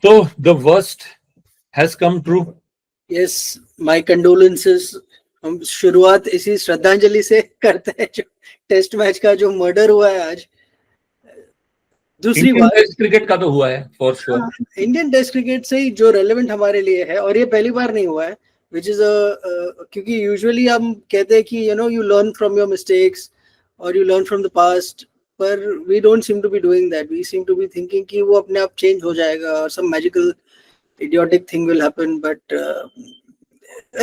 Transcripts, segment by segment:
So the worst has come true. Yes, my condolences. हम शुरुआत इसी श्रद्धांजलि से करते हैं जो टेस्ट मैच का जो मर्डर हुआ है आज। दूसरी इंडियन बात, टेस्ट क्रिकेट का तो हुआ है for sure. Indian test cricket से ही जो रेलेवेंट हमारे लिए है, और ये पहली बार नहीं हुआ है, विच इज क्योंकि यूजुअली हम कहते हैं कि you learn from your mistakes और you learn from the past, पर we don't seem to be doing that. We seem to be thinking कि वो अपने आप चेंज हो जाएगा और some magical idiotic thing will happen, but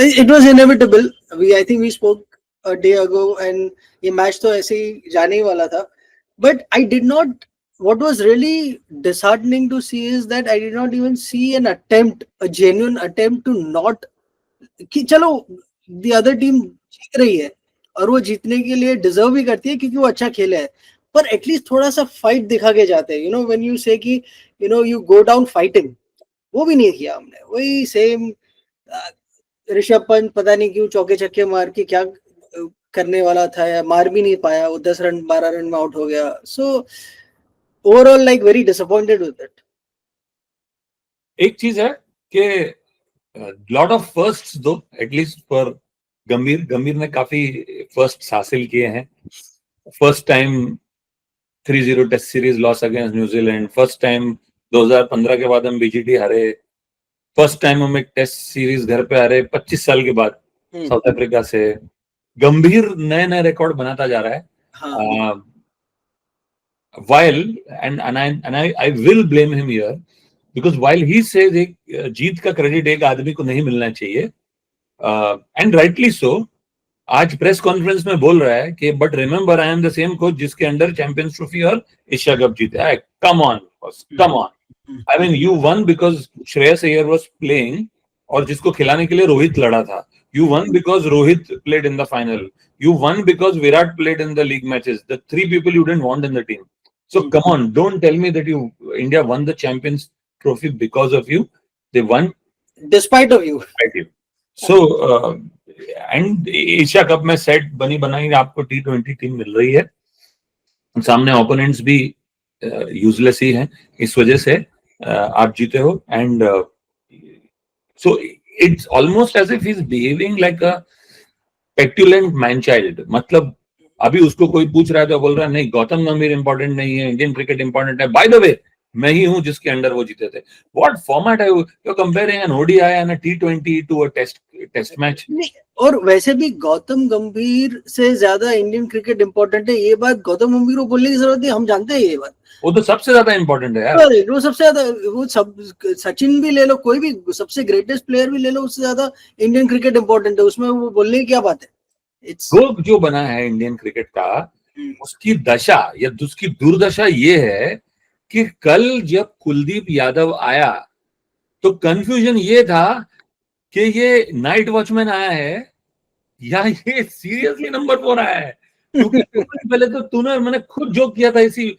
it was inevitable. I think we spoke a day ago, and ये match तो ऐसे ही जाने ही वाला था, but I did not. What was really disheartening to see is that I did not even see an attempt, a genuine attempt to not कि चलो the other team जीत रही है और वो जीतने के लिए डिजर्व भी करती है क्योंकि वो अच्छा खेला है, पर एटलीस्ट थोड़ा सा फाइट दिखा के जाते हैं। व्हेन यू से कि यू गो डाउन फाइटिंग, वो भी नहीं किया हमने। वही सेम ऋषभ पंत पता नहीं क्यों चौके छक्के मार के क्या करने वाला था, या मार भी नहीं पाया, वो 10 रन 12 रन में आउट हो गया। So overall like very disappointed with it. एक चीज है कि लॉट ऑफ फर्स्ट्स दो, एटलीस्ट फॉर गंभीर ने काफी फर्स्ट हासिल किए हैं। First time 3-0 test series loss against न्यूजीलैंड, फर्स्ट टाइम 2015 के बाद हम बीजीटी हारे, फर्स्ट टाइम हम एक टेस्ट सीरीज घर पे हारे 25 साल के बाद साउथ अफ्रीका से। गंभीर नए नए रिकॉर्ड बनाता जा रहा है। while and I will blame him here because while he says जीत का क्रेडिट एक आदमी को नहीं मिलना चाहिए, एंड राइटली सो, आज प्रेस कॉन्फ्रेंस में बोल रहा है कि but remember I am the same coach जिसके अंडर चैंपियंस ट्रॉफी और एशिया कप जीता है। Come on, I mean you won because Shreyas Iyer was playing और जिसको खिलाने के लिए रोहित लड़ा था। You won because Rohit played in the final. You won because Virat played in the league matches. The 3 people you didn't want in the team. So come on, don't tell me that India won the Champions Trophy because of you. They won despite of you. So and Asia cup में set बनी बनाई आपको T20 team मिल रही है, सामने opponents भी useless ही हैं, इस वजह से आप जीते हो। And so it's almost as if he is behaving like a petulant man child. मतलब अभी उसको कोई पूछ रहा है तो बोल रहा है नहीं गौतम गंभीर इंपॉर्टेंट नहीं है, इंडियन क्रिकेट इंपॉर्टेंट है, बाय द वे मैं ही हूं जिसके अंडर वो जीते थे। व्हाट फॉर्मेट है, you comparing an ODI and a T20 to a test match. और वैसे भी गौतम गंभीर से ज्यादा इंडियन क्रिकेट इंपॉर्टेंट है, ये बात गौतम गंभीर को बोलने की जरूरत नहीं, हम जानते हैं ये बात। वो तो सबसे ज्यादा इंपॉर्टेंट है यार, वो सबसे ज्यादा, वो सब सचिन भी ले लो, कोई भी सबसे ग्रेटेस्ट प्लेयर भी ले लो, उससे ज्यादा इंडियन क्रिकेट इंपॉर्टेंट है, उसमें वो बोलने की क्या बात है। रोग जो बना है इंडियन क्रिकेट का, उसकी दशा या उसकी दुर्दशा ये है कि कल जब कुलदीप यादव आया तो कंफ्यूजन ये था कि ये नाइट वॉचमैन आया है या ये सीरियसली नंबर 4 आया है। क्योंकि पहले तो तूने, मैंने खुद जोक किया था इसी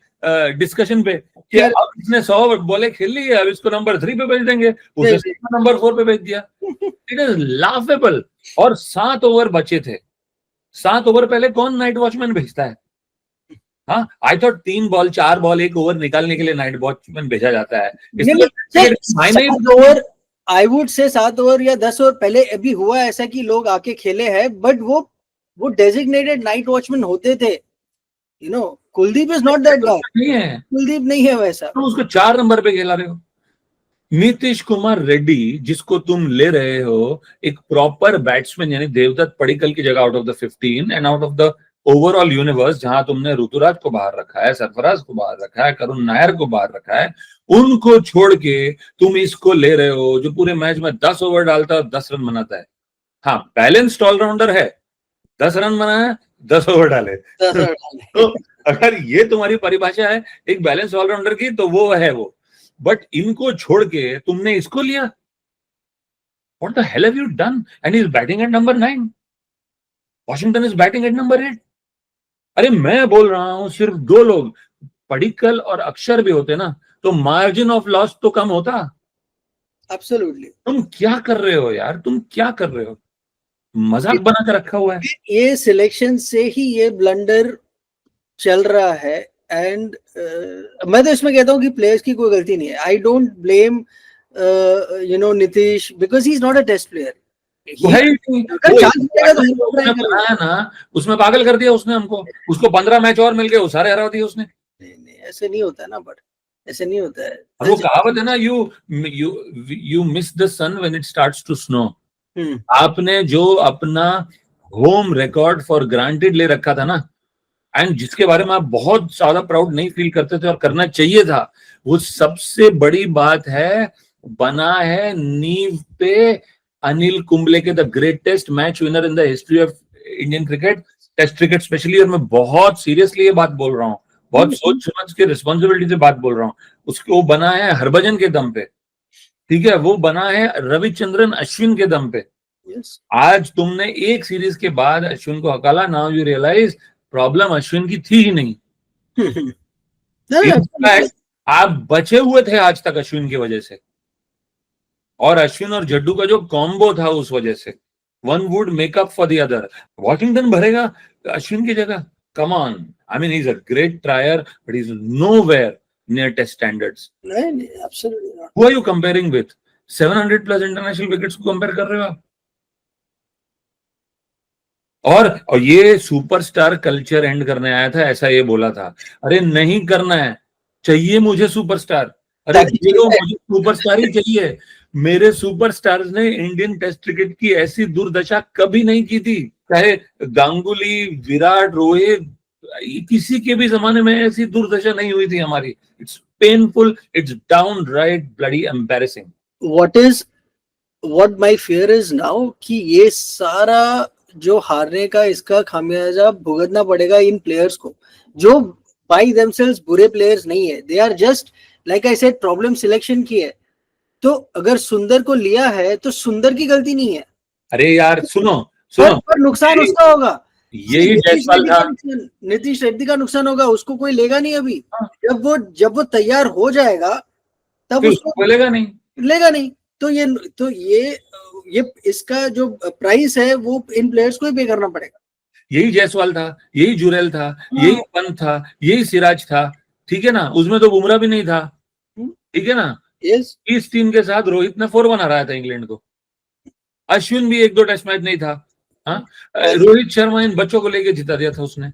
डिस्कशन पे कि अब इसने 100 बॉलें खेल ली है, अब इसको नंबर 3 पे भेज देंगे, उसे नंबर 4 पे भेज दिया। It is laughable. और 7 ओवर बचे थे, 7 ओवर पहले कौन नाइट वॉचमैन भेजता है? हाँ, I thought 3 ball 4 ball 1 over निकालने के लिए नाइट वॉचमैन भेजा जाता है। आई वुड से 7 ओवर या 10 ओवर पहले अभी हुआ ऐसा कि लोग आके खेले हैं, बट वो डेजिग्नेटेड नाइट वॉचमैन होते थे। Kuldeep is not that guy, Kuldeep नहीं है वैसा। तो उसको 4 नंबर पे खेला रहे हो। नीतीश कुमार रेड्डी जिसको तुम ले रहे हो, एक प्रॉपर बैट्समैन यानी देवदत्त पडिक्कल की जगह out of the 15 and out of the overall universe, जहां तुमने ऋतुराज को बाहर रखा है, सरफराज को बाहर रखा है, करुण नायर को बाहर रखा है, उनको छोड़ के तुम इसको ले रहे हो जो पूरे मैच में 10 ओवर डालता है और 10 रन बनाता है। हाँ, बैलेंस्ड ऑलराउंडर है, 10 रन बनाया 10 ओवर डाले। तो अगर ये तुम्हारी परिभाषा है एक बैलेंस ऑलराउंडर की तो वो है वो, बट इनको छोड़ के तुमने इसको लिया। What the hell have you done? And he's batting at number 9. Washington is batting at number 8. अरे मैं बोल रहा हूं सिर्फ 2 लोग पडिक्कल और अक्षर भी होते ना तो मार्जिन ऑफ लॉस तो कम होता। एब्सोल्युटली। तुम क्या कर रहे हो यार, तुम क्या कर रहे हो? मजाक बना कर रखा हुआ है। ये सिलेक्शन से ही ये ब्लंडर चल रहा है। एंड मैं तो इसमें कहता हूँ कि प्लेयर्स की कोई गलती नहीं है। I don't blame Nitish, because he's not a test player. वो है ही नहीं। अगर वो चांस मिलेगा तो उसने try करेगा। बनाया ना, उसमें पागल कर दिया उसने हमको। उसको 15 मैच और मिल गए, वो सारे हरा दिए उसने। नहीं, ऐसे नहीं होता है ना, बट ऐसे नहीं होता है। और वो कहावत है ना, you miss the sun when it starts to snow. आपने जो अपना होम रिकॉर्ड फॉर ग्रांटेड ले रखा था ना, एंड जिसके बारे में आप बहुत ज्यादा प्राउड नहीं फील करते थे और करना चाहिए था, वो सबसे बड़ी बात है, बना है नींव पे अनिल कुंबले के, the greatest match winner in the history of Indian cricket, test cricket specially. और मैं बहुत सीरियसली ये बात बोल रहा हूँ, बहुत सोच समझ के रिस्पॉन्सिबिलिटी से बात बोल रहा हूँ। उसको वो बना है हरभजन के दम पे, ठीक है, वो बना है रविचंद्रन अश्विन के दम पे। आज तुमने एक सीरीज के बाद अश्विन को हकाला, now you realise problem Ashwin की थी ही नहीं। इनफैक्ट आप बचे हुए थे आज तक अश्विन की वजह से, और अश्विन और जड्डू का जो कॉम्बो था उस वजह से, one would make up for the other. Washington भरेगा अश्विन की जगह? Come on, I mean he is a great ट्रायर but he is nowhere near test standards. Absolutely not. Who are you comparing with? 700 plus international wickets को compare कर रहे हो आप? और ये सुपरस्टार कल्चर एंड करने आया था, ऐसा ये बोला था। अरे नहीं करना है, चाहिए मुझे सुपरस्टार। अरे मुझे सुपरस्टार ही चाहिए। मेरे सुपरस्टार्स ने इंडियन टेस्ट क्रिकेट की ऐसी दुर्दशा कभी नहीं की थी, चाहे गांगुली, विराट, रोहित, किसी के भी जमाने में ऐसी दुर्दशा नहीं हुई थी हमारी। It's painful, it's downright bloody embarrassing. What my fear is now कि ये सारा जो हारने का इसका खामियाजा भुगतना पड़ेगा इन प्लेयर्स को, जो बाय देमसेल्व्स बुरे प्लेयर्स नहीं है। They are just like I said, problem selection की है। तो अगर सुंदर को लिया है तो सुंदर की गलती नहीं है। अरे यार सुनो पर नुकसान उसका होगा। यही जायसवाल था, नीतीश रेड्डी का नुकसान होगा, उसको कोई लेगा नहीं अभी। जब वो तैयार हो जाएगा तब उसको लेगा नहीं। तो ये इसका जो प्राइस है वो इन प्लेयर्स को ही पे करना पड़ेगा। यही जायसवाल था, यही जुरेल था, यही पंत था, यही सिराज था, ठीक है ना। उसमें तो बुमराह भी नहीं था, ठीक है ना। इस टीम के साथ रोहित ने 4-1 हराया था इंग्लैंड को। अश्विन भी 1-2 टेस्ट मैच नहीं था। हाँ, रोहित शर्मा इन बच्चों को लेके जिता दिया था उसने,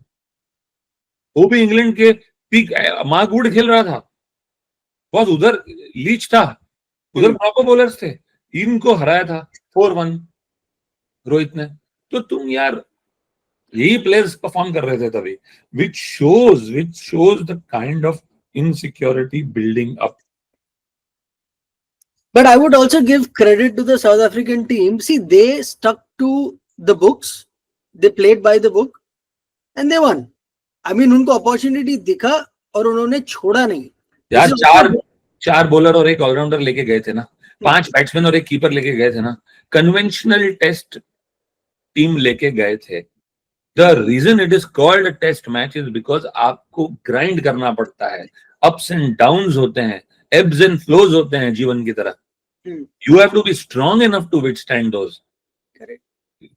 वो भी इंग्लैंड के पीक। मार्क वुड खेल रहा था, बस उधर लीच था, उधर प्रॉपर बॉलर्स थे, इनको हराया था 4-1 रोहित ने। तो तुम यार, यही प्लेयर्स परफॉर्म कर रहे थे तभी, which shows the kind of insecurity building up. But I would also give credit to the South African team. See, they stuck to the books, they played by the book, and they won. I mean, उनको opportunity दिखा और उन्होंने छोड़ा नहीं यार। चार bowler और एक ऑलराउंडर लेके गए थे ना, 5 बैट्समैन और एक कीपर लेके गए थे ना, कन्वेंशनल टेस्ट टीम लेके गए थे। The reason it is called a test match is because आपको ग्राइंड करना पड़ता है, अप्स एंड डाउन्स होते हैं, एब्स एंड फ्लोज होते हैं जीवन की तरह। You have to be strong enough to withstand those. Correct.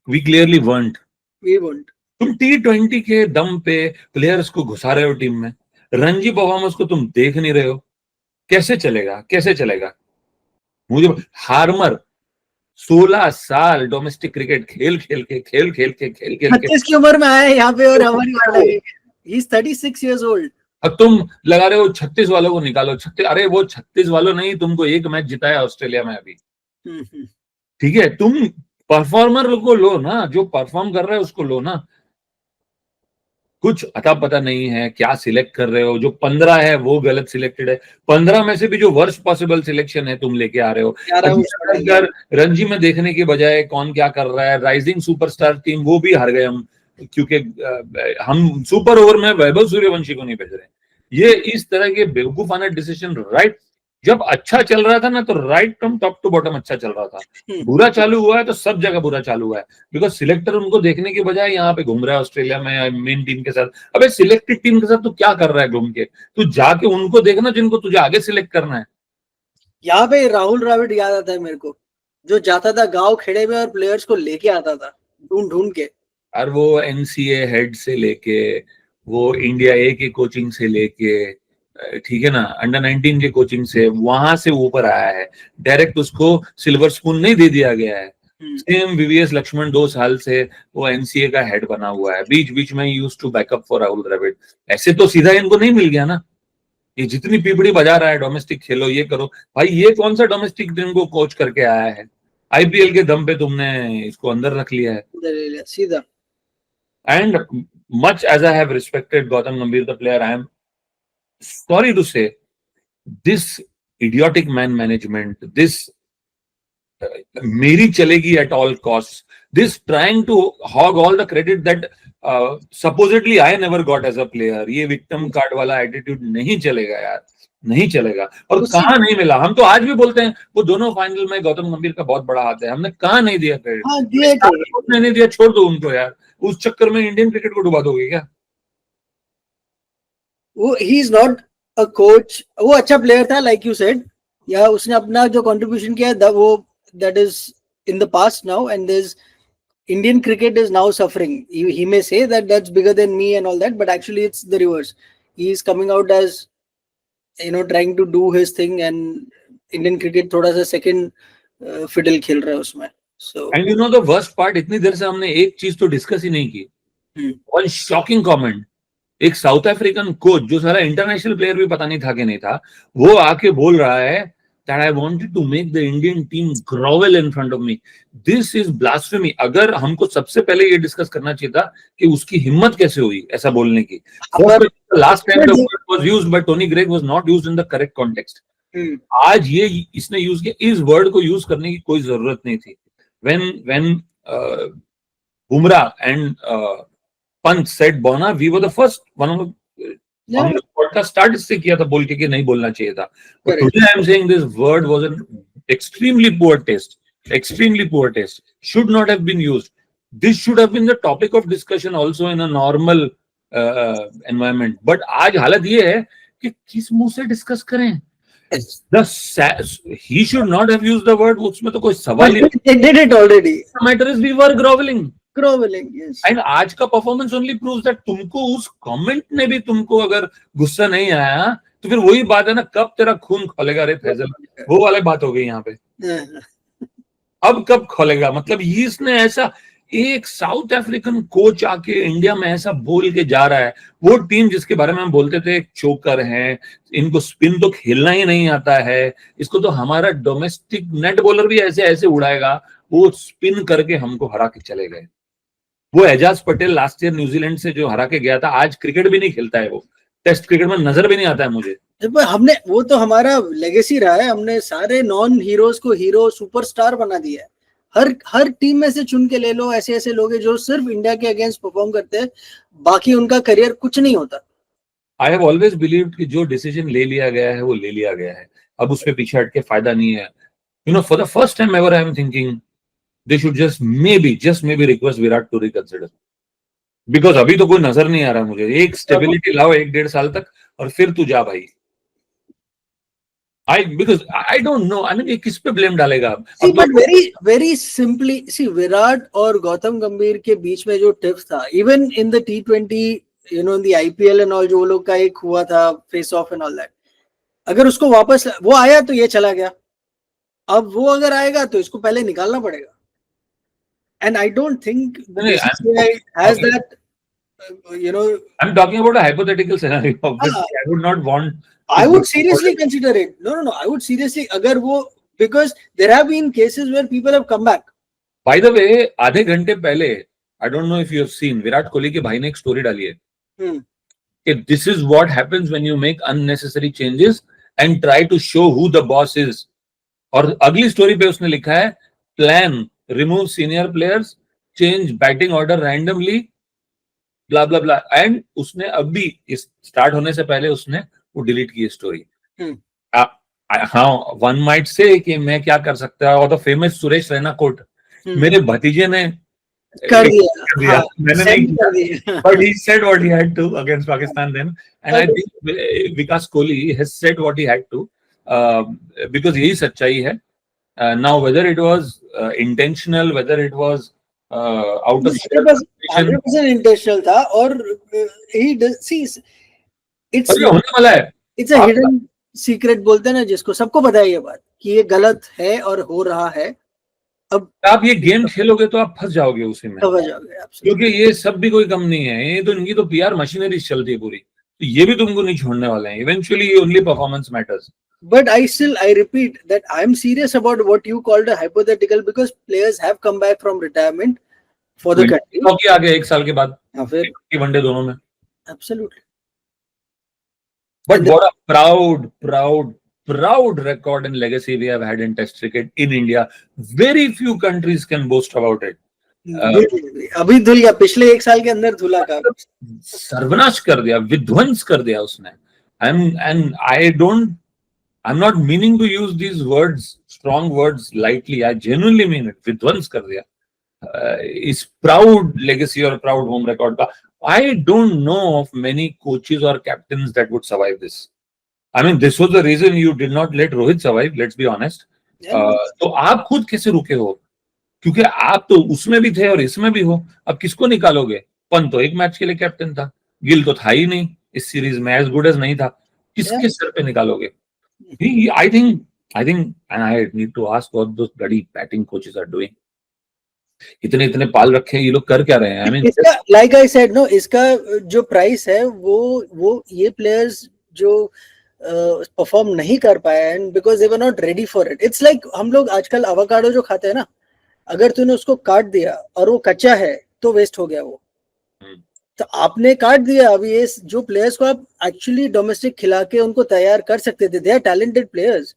We clearly weren't. We weren't. तुम T20 के दम पे प्लेयर्स को घुसा रहे हो टीम में, रणजी परफॉर्मेंस को तुम देख नहीं रहे हो, कैसे चलेगा? मुझे हार्मर 16 साल डोमेस्टिक क्रिकेट खेल के 36 की उम्र में आया है यहाँ पे, और हमारी बात है, he is 36 years old. अब तुम लगा रहे हो 36 वालों को निकालो। 36, अरे वो 36 वालों नहीं, तुमको एक मैच जिताया ऑस्ट्रेलिया में अभी, ठीक है। तुम परफॉर्मर को लो ना, जो परफॉर्म कर रहा है उसको लो ना। कुछ अता पता नहीं है क्या सिलेक्ट कर रहे हो। जो 15 है वो गलत सिलेक्टेड है, 15 में से भी जो वर्स्ट पॉसिबल सिलेक्शन है तुम लेके आ रहे हो। अगर रणजी में देखने के बजाय कौन क्या कर रहा है, राइजिंग सुपरस्टार टीम, वो भी हार गए हम, क्योंकि हम सुपर ओवर में वैभव सूर्यवंशी को नहीं भेज रहे। ये इस तरह के बेवकूफाना डिसीजन, राइट जब अच्छा चल रहा था ना, तो right from top to bottom अच्छा चल रहा था। बुरा चालू हुआ है तो सब जगह बुरा चालू हुआ है, बिकॉज सिलेक्टर उनको देखने के बजाय यहाँ पे घूम रहा है ऑस्ट्रेलिया में मेन टीम के साथ। अबे सिलेक्टेड टीम के साथ तो क्या कर रहा है घूम के? तू जाके उनको देखना जिनको तुझे आगे सिलेक्ट करना है। यहाँ पे राहुल द्रविड़ याद आता है मेरे को, जो जाता था गांव खेड़े में और प्लेयर्स को लेके आता था ढूंढ के। और वो NCA हेड से लेके, वो इंडिया ए की कोचिंग से लेके, ठीक है ना, अंडर 19 के कोचिंग से वहां से ऊपर आया है, डायरेक्ट उसको सिल्वर स्पून नहीं दे दिया गया है। सेम वीवीएस लक्ष्मण 2 साल से वो एनसीए का हेड बना हुआ है, बीच बीच में used to backup for Rahul Dravid. ऐसे तो सीधा इनको नहीं मिल गया ना, ये जितनी पीपड़ी बजा रहा है डोमेस्टिक खेलो ये करो, भाई ये कौन सा डोमेस्टिक टीम को कोच करके आया है? आईपीएल के दम पे तुमने इसको अंदर रख लिया है सीधा। And much as I have respected Gautam Gambhir the player, I am sorry to say, this idiotic man management, this मेरी चलेगी at all costs, this trying to hog all the credit that supposedly I never got as a player, ये victim card वाला attitude नहीं चलेगा यार, नहीं चलेगा। और कहाँ नहीं मिला, हम तो आज भी बोलते हैं वो दोनों फाइनल में गौतम गंभीर का बहुत बड़ा हाथ है, हमने कहाँ नहीं दिया क्रेडिट, नहीं दिया, छोड़ दो उनको यार, उस चक्कर में इंडियन क्रिकेट को डुबा दोगे क्या? वो he is not a coach, वो अच्छा प्लेयर था लाइक यू सेड, या उसने अपना जो कंट्रीब्यूशन किया है वो that is in the past now, and there is Indian cricket is now suffering. He may say that that's bigger than me and all that, but actually it's the reverse. He is coming out as, you know, trying to do his thing, and Indian cricket थोड़ा सा second fiddle खेल रहा है उसमें. So and you know the worst part, इतनी देर से हमने एक चीज तो डिस्कस ही नहीं की, one shocking comment, एक साउथ अफ्रीकन कोच जो सारा इंटरनेशनल प्लेयर भी पता नहीं था कि नहीं था, वो आके बोल रहा है that I wanted to make the Indian team grovel in front of me. This is blasphemy. अगर हमको सबसे पहले ये डिस्कस करना चाहिए था कि उसकी हिम्मत कैसे हुई ऐसा बोलने की। Last time the word was used by Tony Greig was not used in the correct context. आज ये इसने यूज किया, इस वर्ड को यूज करने की कोई जरूरत नहीं थी। When Bumrah and Pant said Bona, we were the first one of the हमने पॉडकास्ट स्टार्ट इससे किया था बोल के कि नहीं बोलना चाहिए था। Today I am saying this word was an extremely poor taste, extremely poor taste. Should not have been used. This should have been the topic of discussion also in a normal environment. But आज हालत ये है कि किस मुंह से discuss करें? He should not have used the word. उसमें तो कोई सवाल ही नहीं। They did it already. The matter is we were groveling. Yes. And आज का परफॉर्मेंस ओनली प्रूव्स दैट तुमको उस कमेंट में भी तुमको अगर गुस्सा नहीं आया तो फिर वही बात है ना, कब तेरा खून खोलेगा रे फैजल, वो वाली बात हो गई यहाँ पे। अब कब खोलेगा, मतलब इसने ऐसा एक साउथ अफ्रीकन कोच आके इंडिया में ऐसा बोल के जा रहा है, वो टीम जिसके बारे में हम बोलते थे चोकर है, इनको स्पिन तो खेलना ही नहीं आता है, इसको तो हमारा डोमेस्टिक नेट बॉलर भी ऐसे ऐसे उड़ाएगा, वो स्पिन करके हमको हरा के चले गए। वो Ajaz Patel last year New Zealand से जो हरा के गया था, आज क्रिकेट भी नहीं खेलता है, वो टेस्ट क्रिकेट में नजर भी नहीं आता है मुझे। हमने वो तो हमारा लेगेसी रहा है, हमने सारे नॉन हीरोज को हीरो सुपरस्टार बना दिया है। हर टीम में से चुन के ले लो, ऐसे ऐसे लोग हैं जो सिर्फ इंडिया के अगेंस्ट परफॉर्म करते हैं, बाकी उनका करियर कुछ नहीं होता। आई हैव ऑलवेज बिलीव्ड कि जो डिसीजन ले लिया गया है वो ले लिया गया है, अब उस पे पीछे हट के फायदा नहीं है। You know, for the first time ever I am thinking they should just maybe request Virat to reconsider, because अभी तो कोई नजर नहीं आ रहा मुझे, एक स्टेबिलिटी लाओ 1-1.5 साल तक और फिर तू जा भाई। because I don't know, I mean ये किस पे ब्लेम डालेगा? See, but very simply, see, Virat और गौतम गंभीर के बीच में जो टिप्स था, even in the T20, you know, in the IPL and all, जो लोग का एक हुआ था face of and all that, अगर उसको वापस वो आया तो ये चला गया, अब वो अगर आएगा तो इसको पहले निकालना पड़ेगा। And I don't think BCCI has that, you know. I'm talking about a hypothetical scenario. I would not want. I would seriously consider it. No. I would seriously, अगर वो, because there have been cases where people have come back. By the way, आधे घंटे पहले, I don't know if you have seen, Virat Kohli के भाई ने एक story डाली है कि this is what happens when you make unnecessary changes and try to show who the boss is. और अगली स्टोरी पे उसने लिखा है plan. Remove senior players, change batting order randomly, blah blah blah. And उसने अभी इस स्टार्ट होने से पहले उसने वो डिलीट की स्टोरी। हाँ, one might say कि मैं क्या कर सकता है, और the famous Suresh Raina quote मेरे भतीजे ने कर दिया, मैंने नहीं किया, but he said what he had to against Pakistan then, and I think Vikas Kohli has said what he had to, because यही सच्चाई है। Now whether it was intentional, whether it was out of 100% intentional था, और he does, see, it's होने वाला है। It's a hidden secret बोलते हैं ना जिसको, सबको पता है ये बात कि ये गलत है और हो रहा है। अब आप ये गेम खेलोगे तो आप फंस जाओगे उसी में, समझ आ गया आपसे। क्योंकि ये सब भी कोई कम नहीं है, ये तो इनकी तो पीआर मशीनरी चलती है पूरी, तो ये भी तुमको नहीं छोड़ने वाले हैं। Eventually only performance matters. But I repeat that I'm serious about what you called a hypothetical, because players have come back from retirement for the country. Hockey आ गया 1 साल के बाद, हाँ, फिर वनडे दोनों में। absolutely. But And what a proud record and legacy we have had in Test cricket in India. Very few countries can boast about it. अभी धुल गया, पिछले 1 साल के अंदर धुला का सर्वनाश कर दिया, विध्वंस कर दिया उसने। I'm not meaning to use these words, strong words lightly. I genuinely mean it. विध्वंस कर दिया इस proud legacy और proud home record का। I don't know of many coaches or captains that would survive this. I mean, this was the reason you did not let Rohit survive. Let's be honest. तो आप खुद कैसे रुके हो? क्योंकि आप तो उसमें भी थे और इसमें भी हो। अब किसको निकालोगे? पंत तो एक मैच के लिए कैप्टन था, गिल तो था ही नहीं इस सीरीज में, एज गुड एज नहीं था, किसके सर पे निकालोगे? I think, and I need to ask what those bloody batting coaches are doing. इतने पाल रखे हैं ये लोग, कर क्या रहे हैं? I mean, इसका like I said, no, इसका जो प्राइस है वो ये प्लेयर्स जो परफॉर्म नहीं कर पाए हैं because they were not ready for it. It's like हम लोग आजकल एवोकाडो जो खाते हैं ना, अगर तूने उसको काट दिया और वो कच्चा है तो वेस्ट हो गया वो। तो आपने काट दिया। अभी ये जो प्लेयर्स को आप एक्चुअली डोमेस्टिक खिला के उनको तैयार कर सकते थे, they are talented players.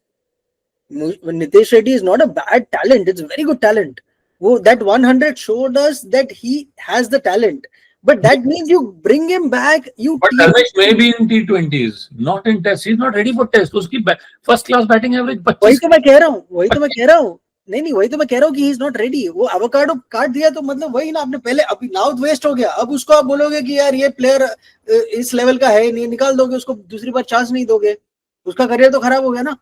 Nitish Reddy is not a bad talent, it's very good talent. वो that 100 showed us that he has the talent, but that means you bring him back. But Dharmesh may be in T20s, not in Test. He's not ready for Test. उसकी first class batting average 25। वही तो मैं कह रहा हूँ वही तो मैं कह रहा हूँ कि ही इज नॉट रेडी। वो एवोकाडो काट दिया तो मतलब वही ना, आपने पहले, अभी नाउ वेस्ट हो गया। अब उसको आप बोलोगे कि यार ये प्लेयर इस लेवल का है नहीं, निकाल दोगे उसको, दूसरी बार चांस नहीं दोगे, उसका करियर तो खराब हो गया ना।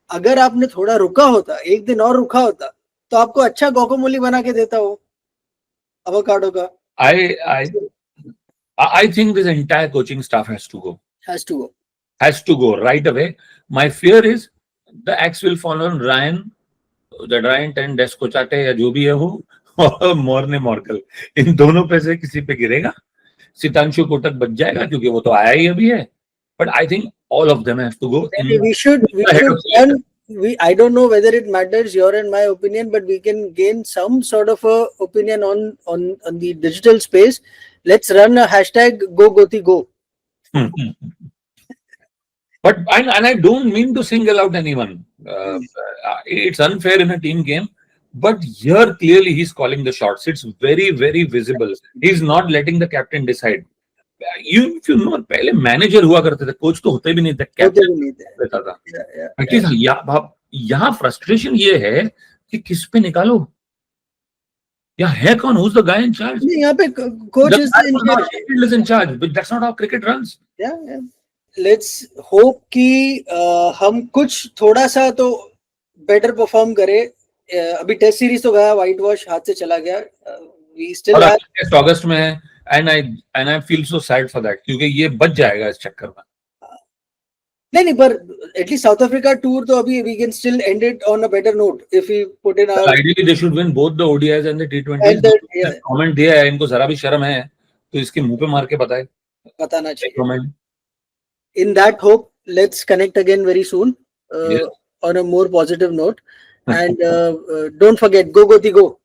अगर आपने थोड़ा रुका होता, एक दिन और रुका होता, तो आपको अच्छा गोकोमोली बना के देता हो एवोकाडो का। I think this entire coaching staff has to go right away. My fear is the axe will fall on Ryan, the Ryan 10 Descochate या जो भी है वो, और मोर्ने मॉर्कल, इन दोनों पे से किसी पे गिरेगा। सितांशु कोटक बच जाएगा क्योंकि वो तो आया ही अभी है, but I think all of them have to go. We should run. I don't know whether it matters, your and my opinion, but we can gain some sort of a opinion on the digital space. Let's run a hashtag #GoGotiGo. But I don't mean to single out anyone. It's unfair in a team game, but here clearly he's calling the shots. It's very, very visible. He's not letting the captain decide. If you know, पहले manager हुआ करते थे, coach तो होते भी नहीं थे, captain रहता था। यहाँ फ्रस्ट्रेशन ये है कि किस पे निकालो, या है कौन, who's the guy in charge? यहाँ पे coach is in charge, but that's not how cricket runs. Yeah. Let's hope कि हम कुछ थोड़ा सा तो बेटर परफॉर्म करें। अभी टेस्ट सीरीज तो गया, व्हाइट वॉश हाथ से चला गया। We still have टेस्ट अगस्त में है, and I feel so sad for that, क्योंकि ये बच जाएगा इस चक्कर में। नहीं, पर एटलीस्ट साउथ अफ्रीका टूर तो अभी we can still end it on a better note if we put in our... Ideally they should win both the ODIs and the T20s. Comment दिया है, इनको जरा भी शर्म है तो इसके मुंह पे मार के बताना चाहिए। In that hope, let's connect again very soon on a more positive note, and don't forget, go Goti go.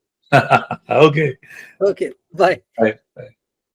Okay. Bye.